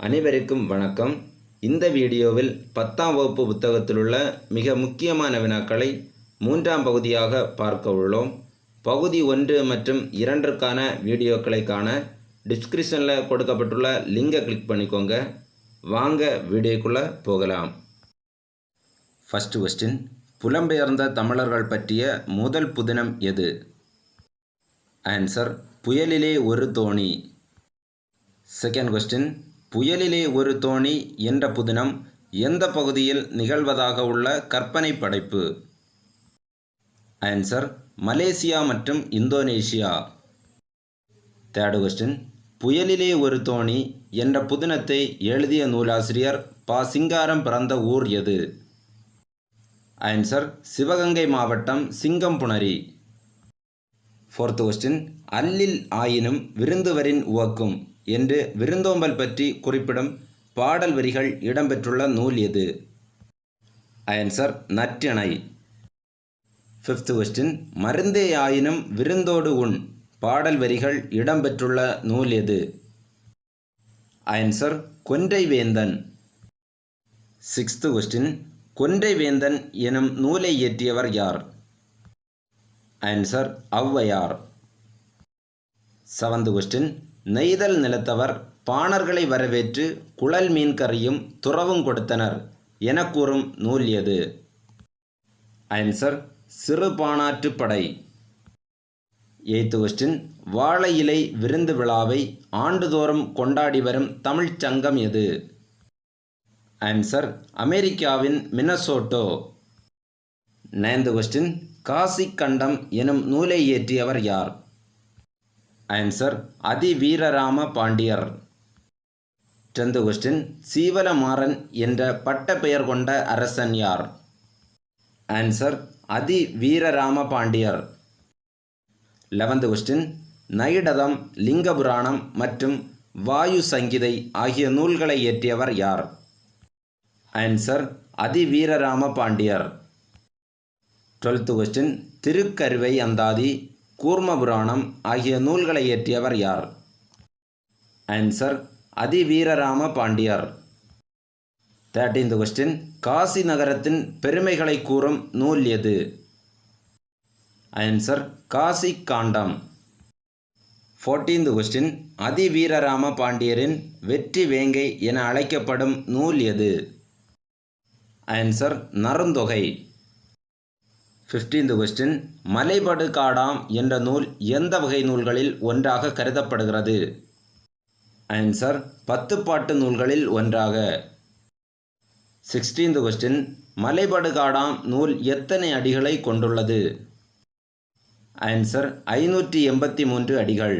அனைவருக்கும் வணக்கம். இந்த வீடியோவில் 10ஆம் வகுப்பு புத்தகத்தில் உள்ள மிக முக்கியமான வினாக்களை 3ஆம் பகுதியாக பார்க்க உள்ளோம். பகுதி 1 மற்றும் 2க்கான வீடியோக்களை காண டிஸ்கிரிப்ஷனில் கொடுக்கப்பட்டுள்ள லிங்கை கிளிக் பண்ணிக்கோங்க. வாங்க வீடியோக்குள்ளே போகலாம். ஃபர்ஸ்ட் கொஸ்டின், புலம்பெயர்ந்த தமிழர்கள் பற்றிய முதல் புதினம் எது? ஆன்சர், புயலிலே ஒரு தோணி. செகண்ட் கொஸ்டின், புயலிலே ஒரு தோணி என்ற புதினம் எந்த பகுதியில் நிகழ்வதாக உள்ள கற்பனை படைப்பு? ஆன்சர், மலேசியா மற்றும் இந்தோனேஷியா. தேர்ட் கொஸ்டின், புயலிலே ஒரு தோணி என்ற புதினத்தை எழுதிய நூலாசிரியர் பா. சிங்காரம் பிறந்த ஊர் எது? ஆன்சர், சிவகங்கை மாவட்டம் சிங்கம்புணரி. ஃபோர்த் கொஸ்டின், அல்லில் ஆயினும் விருந்துவரின் உவக்கும் என்று விருந்தோம்பல் பற்றி குறிப்பிடும் பாடல் வரிகள் இடம்பெற்றுள்ள நூல் எது? ஆன்சர், நற்றிணை. ஃபிஃப்த் கொஸ்டின், மருந்தே ஆயினும் விருந்தோடு உண் பாடல் வரிகள் இடம்பெற்றுள்ள நூல் எது? ஆன்சர், கொன்றை வேந்தன். சிக்ஸ்த் கொஸ்டின், கொன்றை வேந்தன் எனும் நூலை இயற்றியவர் யார்? ஆன்சர், ஔவையார். செவன்த் கொஸ்டின், நெய்தல் நிலத்தவர் பாணர்களை வரவேற்று குழல் மீன் கறியும் துறவும் கொடுத்தனர் என கூறும் நூல் எது? ஆன்சர், சிறுபாணாற்றுப்படை. எய்த் கொஸ்டின், வாழை இலை விருந்து விழாவை ஆண்டுதோறும் கொண்டாடி வரும் தமிழ்ச் சங்கம் எது? ஆன்சர், அமெரிக்காவின் மினசோட்டோ. நைன்த் கொஸ்டின், காசி கண்டம் எனும் நூலை இயற்றியவர் யார்? ஆன்சர், அதி வீரராம பாண்டியர். 10th கொஸ்டின், சீவலமாறன் என்ற பட்ட பெயர் கொண்ட அரசன் யார்? ஆன்சர், அதி வீரராம பாண்டியர். 11th கொஸ்டின், நைடதம், லிங்கபுராணம் மற்றும் வாயு சங்கிதை ஆகிய நூல்களை இயற்றியவர் யார்? ஆன்சர், அதி வீரராம பாண்டியர். 12th கொஸ்டின், திருக்கருவை அந்தாதி, கூர்மபுராணம் ஆகிய நூல்களை இயற்றியவர் யார்? ஆன்சர், அதி வீரராம பாண்டியர். 13th கொஸ்டின், காசி நகரத்தின் பெருமைகளை கூறும் நூல் எது? ஆன்சர், காசி காண்டம். 14th கொஸ்டின், அதி வீரராம பாண்டியரின் வெற்றி வேங்கை என அழைக்கப்படும் நூல் எது? Answer, Narunthogai. 15th question, Malaipadukadam என்ற நூல் எந்த வகை நூல்களில் ஒன்றாக கருதப்படுகிறது? ஆன்சர், 10 பாட்டு நூல்களில் ஒன்றாக. 16th கொஸ்டின், மலைபடு காடாம் நூல் எத்தனை அடிகளை கொண்டுள்ளது? ஆன்சர், 583 அடிகள்.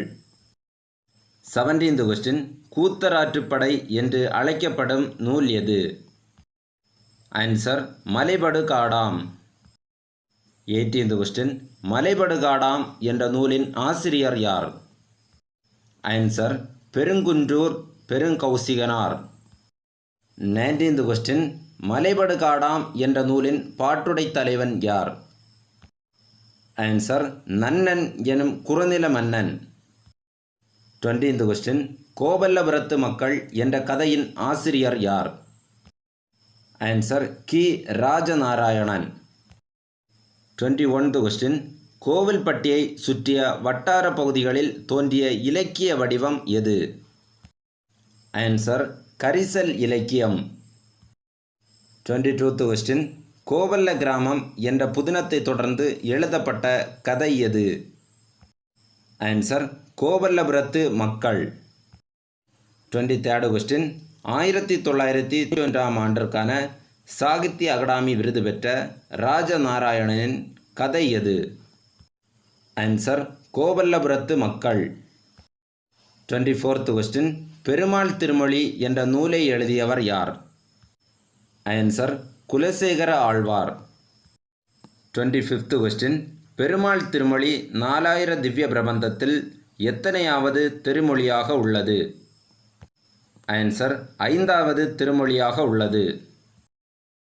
17th கொஸ்டின், கூத்தராற்றுப்படை என்று அழைக்கப்படும் நூல் எது? Answer, மலைபடு காடாம். 18th question, Malaipadukadam என்ற நூலின் ஆசிரியர் யார்? Answer, Perunkunrur Perunkausikanar. 19th question, Malaipadukadam என்ற நூலின் பாட்டுடை தலைவன் யார்? ஆன்சர், நன்னன் எனும் குறுநில மன்னன். 20th கொஸ்டின், கோபல்லபுரத்து மக்கள் என்ற கதையின் ஆசிரியர் யார்? ஆன்சர், கி. ராஜநாராயணன். 21th கொஸ்டின், கோவில்பட்டியை சுற்றிய வட்டார பகுதிகளில் தோன்றிய இலக்கிய வடிவம் எது? ஆன்சர், கரிசல் இலக்கியம். 22th கொஸ்டின், கோவல்ல கிராமம் என்ற புதினத்தை தொடர்ந்து எழுதப்பட்ட கதை எது? ஆன்சர், கோவல்லபுரத்து மக்கள். 23rd கொஸ்டின், 1991ஆம் ஆண்டிற்கான சாகித்ய அகாடமி விருது பெற்ற ராஜநாராயணனின் கதை எது? ஆன்சர், கோவல்லபுரத்து மக்கள். 24th கொஸ்டின், பெருமாள் திருமொழி என்ற நூலை எழுதியவர் யார்? Answer, Kulasekhara Alvar. 25th question, Perumal Thirumozhi 4000 திவ்ய பிரபந்தத்தில் எத்தனையாவது திருமொழியாக உள்ளது? ஆன்சர், 5வது திருமொழியாக உள்ளது.